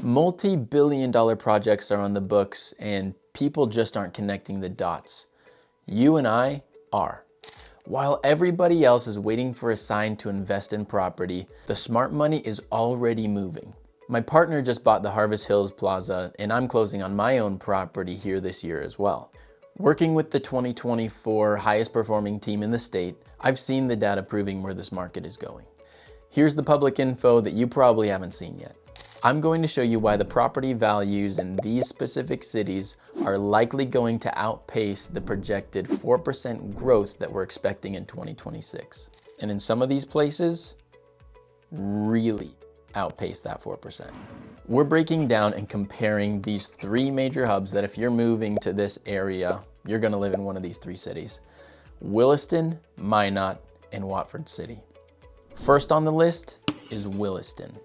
Multi-billion-dollar projects are on the books and people just aren't connecting the dots. You and I are. While everybody else is waiting for a sign to invest in property, the smart money is already moving. My partner just bought the Harvest Hills Plaza and I'm closing on my own property here this year as well. Working with the 2024 highest performing team in the state, I've seen the data proving where this market is going. Here's the public info that you probably haven't seen yet. I'm going to show you why the property values in these specific cities are likely going to outpace the projected 4% growth that we're expecting in 2026. And in some of these places, really outpace that 4%. We're breaking down and comparing these three major hubs that if you're moving to this area, you're gonna live in one of these three cities: Williston, Minot, and Watford City. First on the list is Williston.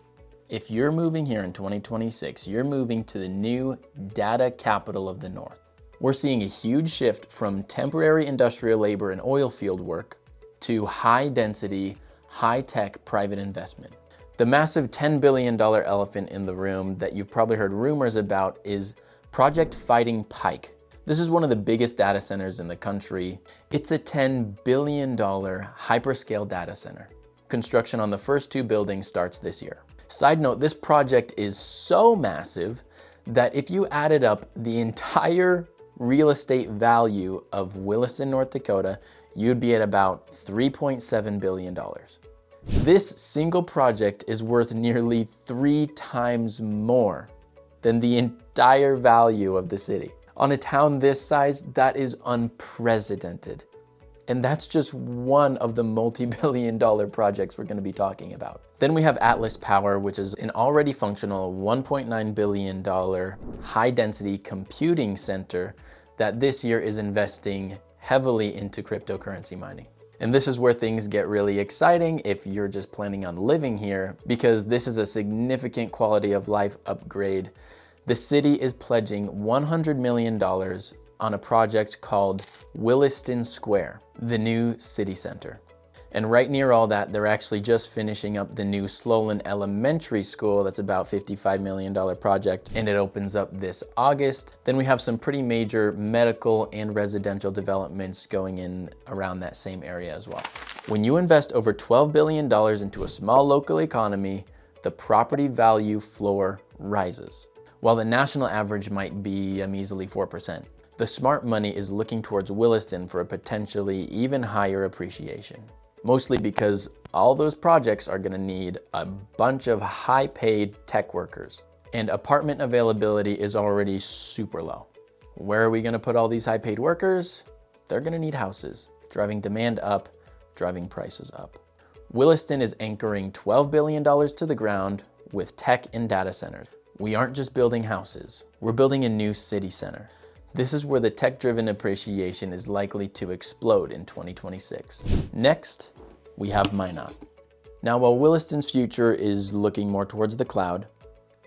If you're moving here in 2026, you're moving to the new data capital of the North. We're seeing a huge shift from temporary industrial labor and oil field work to high density, high tech private investment. The massive $10 billion elephant in the room that you've probably heard rumors about is Project Fighting Pike. This is one of the biggest data centers in the country. It's a $10 billion hyperscale data center. Construction on the first two buildings starts this year. Side note, this project is so massive that if you added up the entire real estate value of Williston, North Dakota, you'd be at about $3.7 billion. This single project is worth nearly 3 times more than the entire value of the city. On a town this size, that is unprecedented. And that's just one of the multi-billion-dollar projects we're going to be talking about. Then we have Atlas Power, which is an already functional $1.9 billion high-density computing center that this year is investing heavily into cryptocurrency mining. And this is where things get really exciting if you're just planning on living here, because this is a significant quality of life upgrade. The city is pledging $100 million on a project called Williston Square, the new city center. And right near all that, they're actually just finishing up the new Slolan Elementary School. That's about $55 million project, and it opens up this August. Then we have some pretty major medical and residential developments going in around that same area as well. When you invest over $12 billion into a small local economy, the property value floor rises. While the national average might be a measly 4%. The smart money is looking towards Williston for a potentially even higher appreciation. Mostly because all those projects are gonna need a bunch of high-paid tech workers. And apartment availability is already super low. Where are we gonna put all these high-paid workers? They're gonna need houses, driving demand up, driving prices up. Williston is anchoring $12 billion to the ground with tech and data centers. We aren't just building houses, we're building a new city center. This is where the tech-driven appreciation is likely to explode in 2026. Next, we have Minot. Now, while Williston's future is looking more towards the cloud,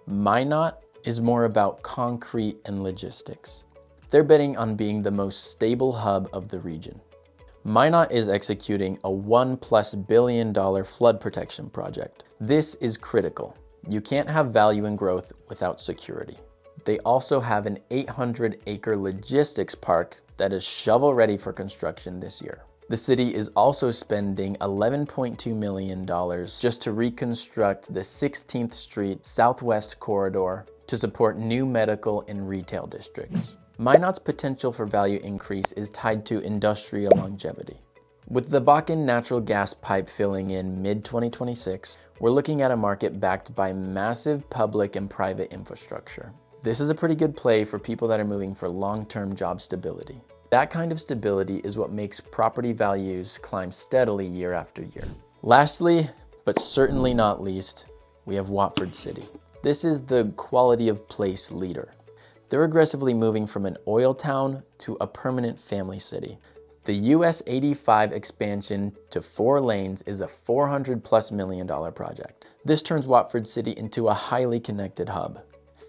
Minot is more about concrete and logistics. They're betting on being the most stable hub of the region. Minot is executing a $1+ billion flood protection project. This is critical. You can't have value and growth without security. They also have an 800-acre logistics park that is shovel-ready for construction this year. The city is also spending $11.2 million just to reconstruct the 16th Street Southwest corridor to support new medical and retail districts. Minot's potential for value increase is tied to industrial longevity. With the Bakken natural gas pipe filling in mid-2026, we're looking at a market backed by massive public and private infrastructure. This is a pretty good play for people that are moving for long-term job stability. That kind of stability is what makes property values climb steadily year after year. Lastly, but certainly not least, we have Watford City. This is the quality of place leader. They're aggressively moving from an oil town to a permanent family city. The US 85 expansion to 4 lanes is a $400+ million project. This turns Watford City into a highly connected hub.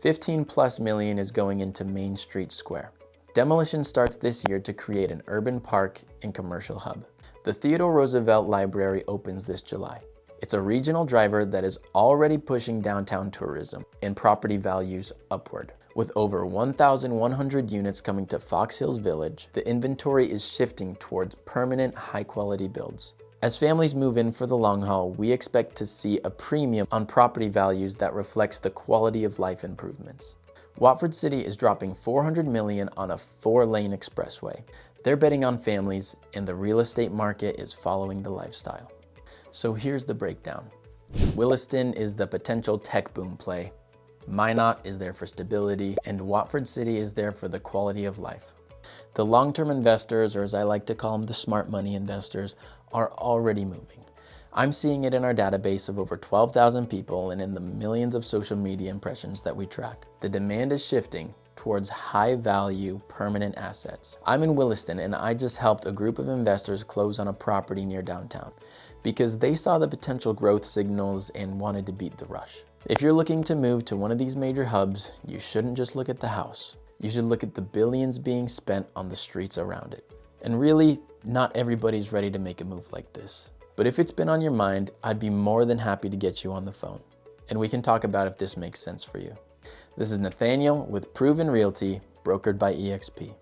$15+ million is going into Main Street Square. Demolition starts this year to create an urban park and commercial hub. The Theodore Roosevelt Library opens this July. It's a regional driver that is already pushing downtown tourism and property values upward. With over 1,100 units coming to Fox Hills Village, the inventory is shifting towards permanent, high-quality builds. As families move in for the long haul, we expect to see a premium on property values that reflects the quality of life improvements. Watford City is dropping $400 million on a 4-lane expressway. They're betting on families, and the real estate market is following the lifestyle. So here's the breakdown. Williston is the potential tech boom play. Minot is there for stability, and Watford City is there for the quality of life. The long-term investors, or as I like to call them, the smart money investors, are already moving. I'm seeing it in our database of over 12,000 people and in the millions of social media impressions that we track. The demand is shifting towards high-value, permanent assets. I'm in Williston, and I just helped a group of investors close on a property near downtown because they saw the potential growth signals and wanted to beat the rush. If you're looking to move to one of these major hubs, you shouldn't just look at the house. You should look at the billions being spent on the streets around it. And really, not everybody's ready to make a move like this. But if it's been on your mind, I'd be more than happy to get you on the phone, and we can talk about if this makes sense for you. This is Nathanael with Proven Realty, brokered by eXp.